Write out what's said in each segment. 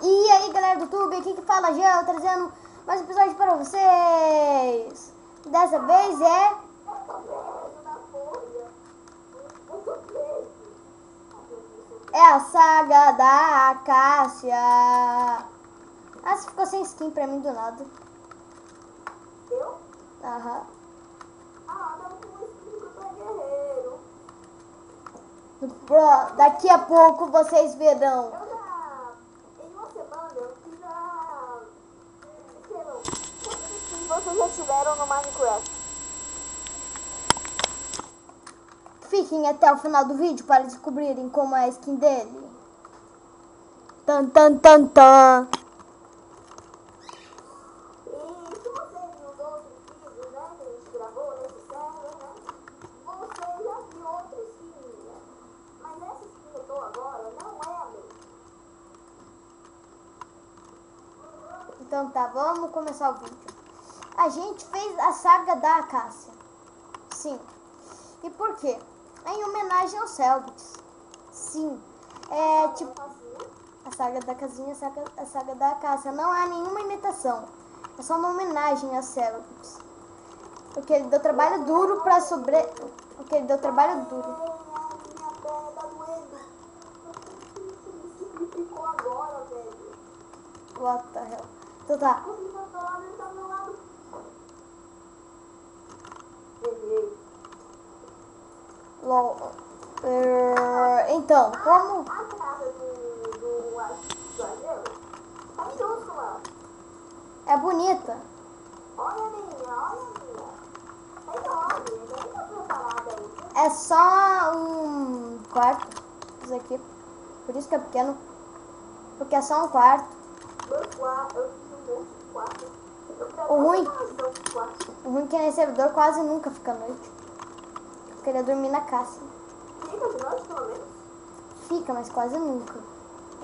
E aí galera do YouTube, aqui que fala Gel, trazendo mais um episódio para vocês. Dessa vez é a saga da Acácia. Ah, você ficou sem skin pra mim do nada. Eu? Aham. Tava com uma skin do guerreiro. Daqui a pouco vocês verão. Em uma semana, eu fiz a... Quantas skins vocês já tiveram no Minecraft? Fiquem até o final do vídeo para descobrirem como é a skin dele. Tan tan tan tan. E se você viu os outros vídeos, né, que a gente gravou nesse server, né, você já viu outra skin minha. Mas essa skin que eu tô agora não é a mesma. Então tá, vamos começar o vídeo. A gente fez a saga da Acácia. Sim. E por quê? Em homenagem ao Selbit. Sim. É tipo a saga da casinha, a saga da Acácia. Não há nenhuma imitação. É só uma homenagem ao Selbit. Porque ele deu trabalho duro pra Porque ele deu trabalho duro. Minha perna tá doendo. Ficou agora, velho. What the hell? Então tá. Ele tá do lado, ele tá do meu lado. Errei. LOL. Então, como... A casa do Ageu tá minúscula. É bonita. Olha a minha. É enorme, não tá preparada aí. É só um quarto. Isso aqui. Por isso que é pequeno. Porque é só um quarto. Dois quartos, eu fiz um monte de quartos. O ruim é que nesse servidor quase nunca fica à noite. Eu queria dormir na casa. Fica de noite, pelo menos? Fica, mas quase nunca.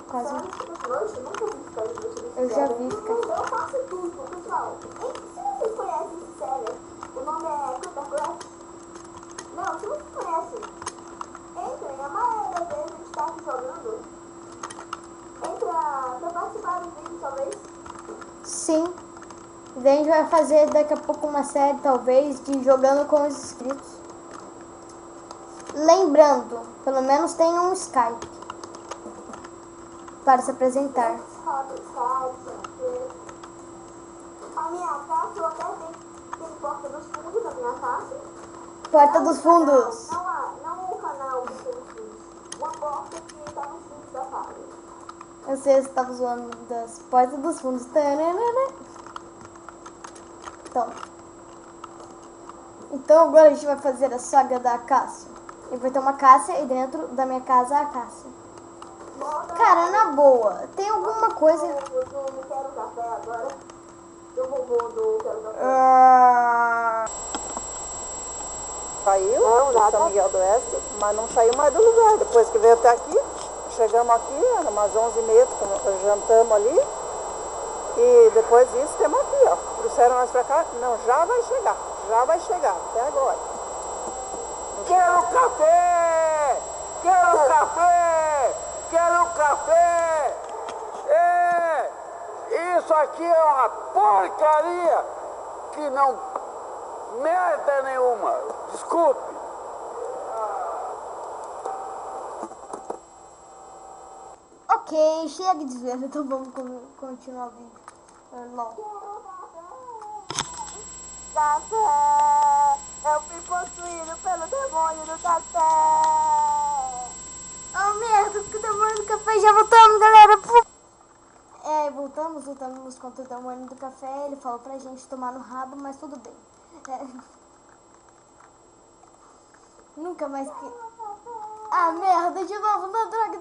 Quase Sério, nunca. fica de noite? Eu nunca vi ficar de noite nesse Eu já server. vi ficar. Eu faço tudo, pessoal. Se vocês conhecem esse server, o nome é Cryptocraft. Não, se vocês conhecem, entrem. A maioria das vezes a gente tá aqui jogando. Entra pra participar do vídeo, talvez. Sim. E daí a gente vai fazer daqui a pouco uma série, talvez, de jogando com os inscritos. Lembrando, pelo menos tem um Skype para se apresentar. A minha casa, eu até tem porta dos fundos da minha casa. Porta dos fundos. Não o canal que tem os fundos. Uma porta que tá nos fundos da casa. Eu sei, você estava zoando das portas dos fundos. Então agora a gente vai fazer a saga da Acácia. E vai ter uma Acácia e dentro da minha casa a Acácia. Cara, na boa, tem alguma coisa... Eu não quero café agora. Eu vou do quero café. Saiu de São Miguel do Oeste, mas não saiu mais do lugar. Depois que veio até aqui, chegamos aqui, era umas 11h30, jantamos ali. E depois disso, temos aqui, ó. Trouxeram nós pra cá. Não, já vai chegar, até agora. Quero café! Quero café! Quero café! É! Isso aqui é uma porcaria que não... merda nenhuma! Desculpe! Ok, chega de zoeira, então vamos continuar o vídeo. LOL. Café! Eu fui possuído pelo demônio do café! Oh merda, que o demônio do café, já voltamos, galera. Voltamos contra o demônio do café. Ele falou pra gente tomar no rabo, mas tudo bem. Nunca mais que... Ah, merda, de novo, não, droga.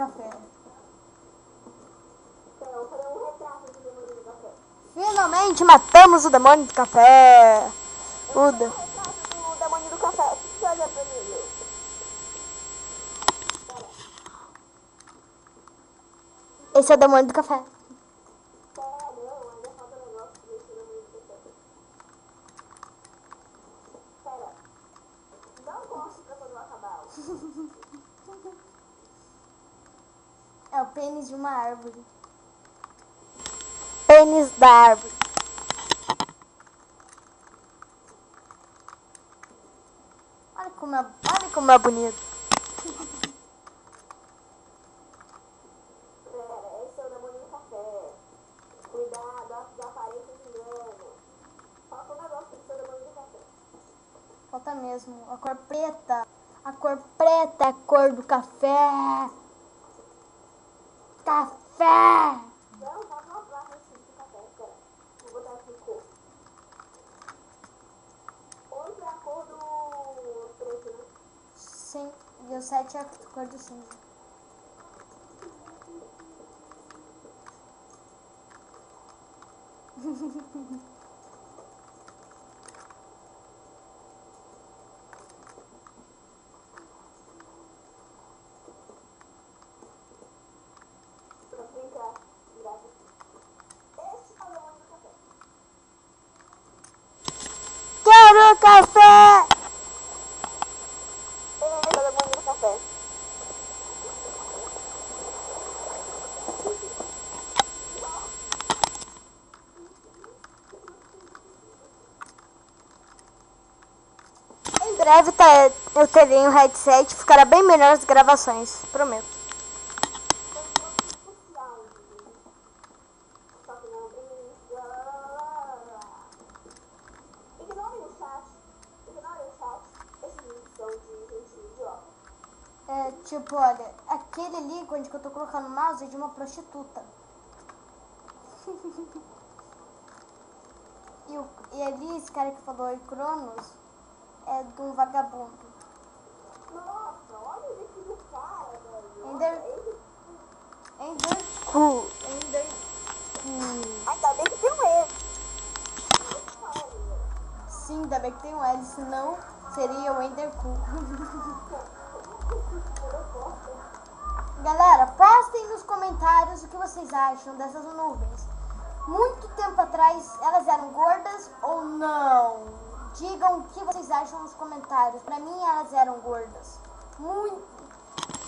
café. Então, eu falei um retrato do demônio do café. Finalmente matamos o demônio do café. Eu vou fazer um retrato do demônio do café. Fica olhando pra mim, viu? Esse é o demônio do café. Pera, não, ainda falta um negócio pra esse demônio do café. Pera. Não gosto pra quando eu acabar. É o pênis de uma árvore. Pênis da árvore. Olha como é bonito. Pera, esse é o demônio do café. Cuidado, as aparências enganam. Falta um negócio pra esse demônio do café. Falta mesmo. A cor preta. A cor preta é a cor do café. Café! Não, falta uma placa assim do café. Pera, vou botar aqui cor. Oito é a cor do preto, né? Sim. E o 7 é a cor do cinza. Pra brincar. Grave. Esse é o demônio do café. Quero café! Esse é o demônio do café. Em breve eu terei um headset, ficará bem melhor as gravações, prometo. Social, só que não brinca. Ignorem o chat. Ignorem o chat. Esses links são de gente idiota. É, tipo, olha, aquele link onde que eu tô colocando o mouse é de uma prostituta. E ali, esse cara que falou aí, Cronos, é de um vagabundo. Nossa, olha o link do cara, velho. Ender- Ele... Enderku. Ainda bem que tem um erro. Sim, ainda bem que tem um L, senão seria o Enderku. Galera, postem nos comentários o que vocês acham dessas nuvens. Muito tempo atrás, elas eram gordas ou não? Digam o que vocês acham nos comentários. Pra mim, elas eram gordas. Muito.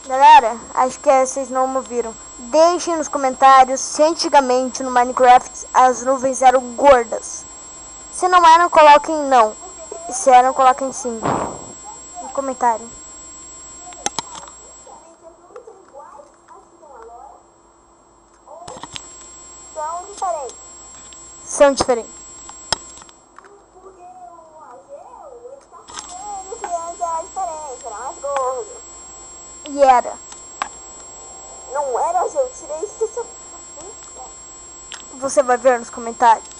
Galera, acho que vocês não me ouviram. Deixem nos comentários se antigamente no Minecraft as nuvens eram gordas. Se não eram, coloquem não. Se eram, coloquem sim. No comentário. São diferentes. São diferentes. Porque o Ageu, ele tá falando que antes era diferente, era mais gordo. E era. Não era, Ageu, tirei isso do seu... Você vai ver nos comentários.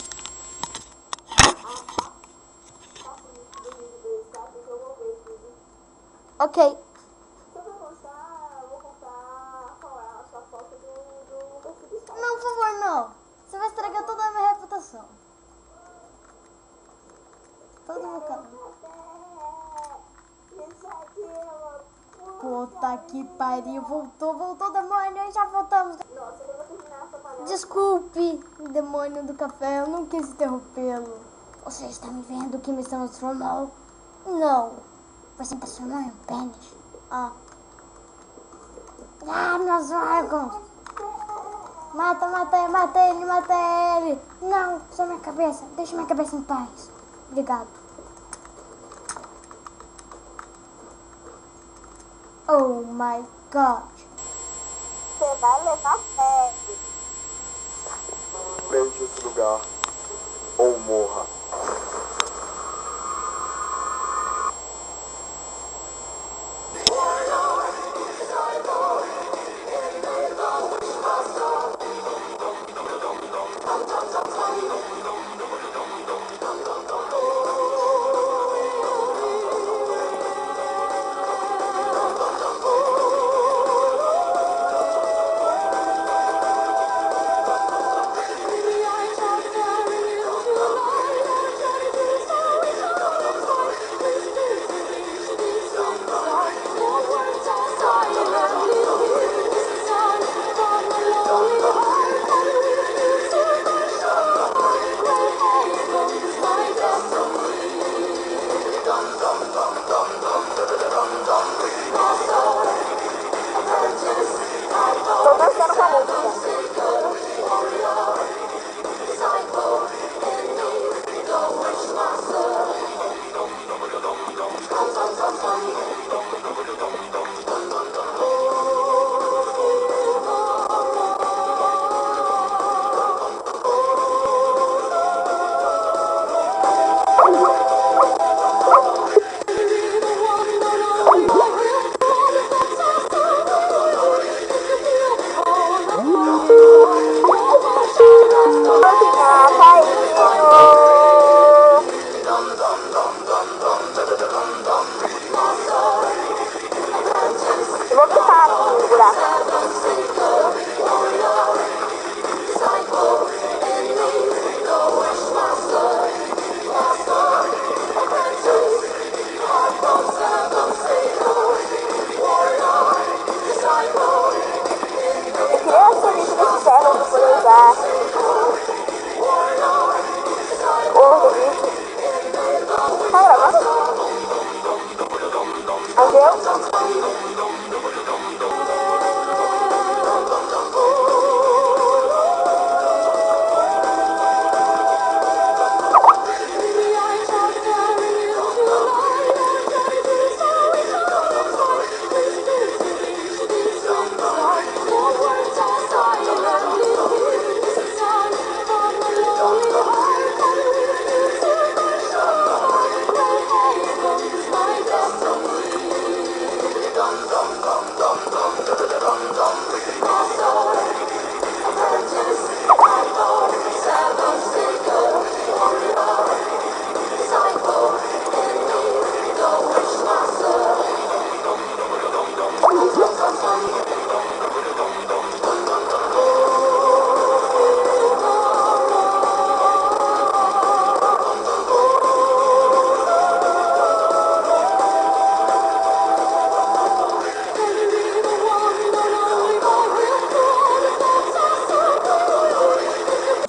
Ok. Se eu for postar, eu vou contar qual é a sua foto do perfil do site. Não, por favor, não. Você vai estragar toda a minha reputação. Todo o meu canal. Isso aqui é uma Puta que pariu. Voltou, demônio. Já voltamos. Nossa, eu vou terminar essa panela. Desculpe, demônio do café. Eu não quis interrompê-lo. Você está me vendo que me transformou? Não. Você me transformou em um pênis. Ah. Ah, meus órgãos. Mata ele. Não, só minha cabeça. Deixa minha cabeça em paz. Obrigado. Oh my God. Você vai levar ferro. Deixe esse lugar ou morra.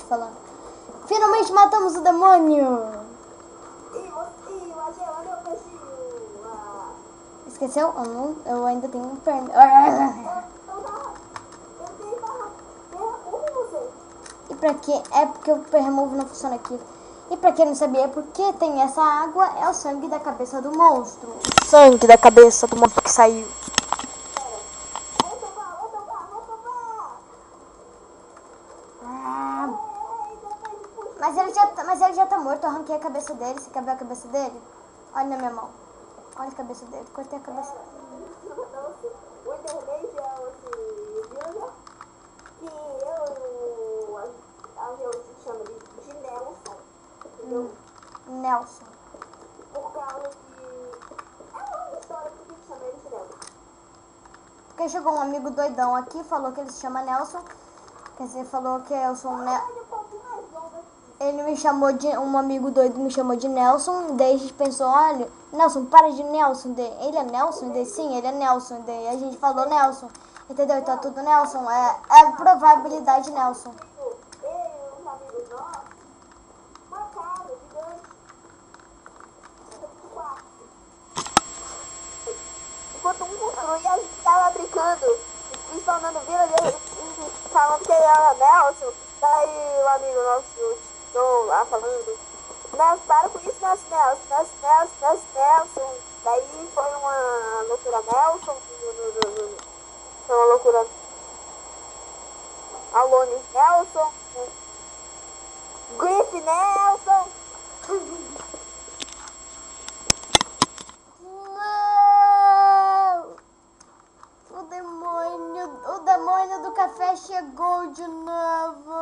Falando. Finalmente matamos o demônio! Eu achei lá meu peixinho. Esqueceu? Eu ainda tenho um perna. Eu dei barra em você. E pra quê? É porque o remove não funciona aqui. E pra quem não sabia, porque tem essa água, é o sangue da cabeça do monstro. O sangue da cabeça do monstro que saiu. Mas ele já tá morto, eu arranquei a cabeça dele. Você quer ver a cabeça dele? Olha na minha mão. Olha a cabeça dele, cortei a cabeça. O intermédio é esse Júlia, que a gente chama de Nelson, entendeu? Nelson. Por causa que é uma longa história porque que chama ele de Nelson. Porque chegou um amigo doidão aqui, falou que ele se chama Nelson. Quer dizer, falou que eu sou um Ele me chamou de... Um amigo doido me chamou de Nelson. Daí a gente pensou, olha, Nelson, para de Nelson. Ele é Nelson? Daí sim, ele é Nelson. Daí a gente falou Nelson. Entendeu? Então tudo Nelson. É probabilidade Nelson. Eu e uns amigos nossos, uma casa gigante, quarto. Enquanto um construía, a gente tava brincando, spawnando vila dele, falando que ele era Nelson. Daí o amigo nosso estou lá falando, Nelson, para com isso, Nelson. Daí foi uma loucura Nelson, foi uma loucura Alone Nelson, Griff Nelson. Não! O demônio do café chegou de novo.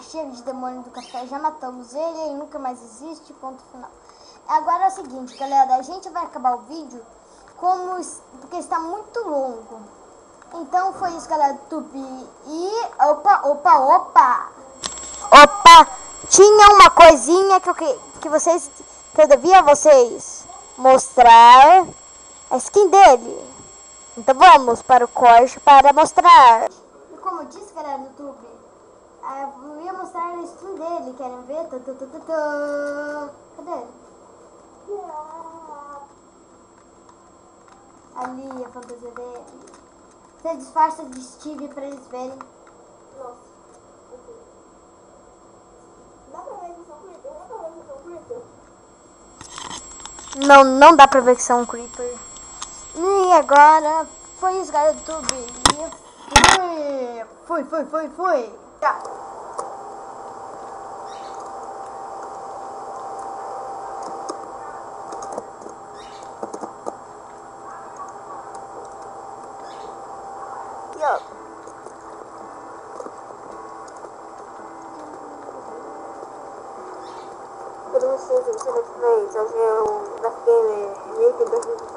chega de demônio do café, já matamos ele nunca mais existe, ponto final. Agora é o seguinte, galera, a gente vai acabar o vídeo porque está muito longo. Então foi isso, galera do YouTube. E opa! Tinha uma coisinha que eu devia a vocês mostrar a skin dele. Então vamos para o corte para mostrar. E como eu disse, galera do YouTube, eu ia mostrar a skin dele. Querem ver? Cadê ele? Ali a fantasia dele. Você disfarça de Steve para eles verem. Nossa. Ok. Dá pra ver que são creeper? Dá pra ver que são creeper? Não dá pra ver que são um creeper. E agora foi isso, galera do YouTube. E foi. Tchau. Todo mundo se Let's Plays, hoje é o Dark Gamer Nick 2020.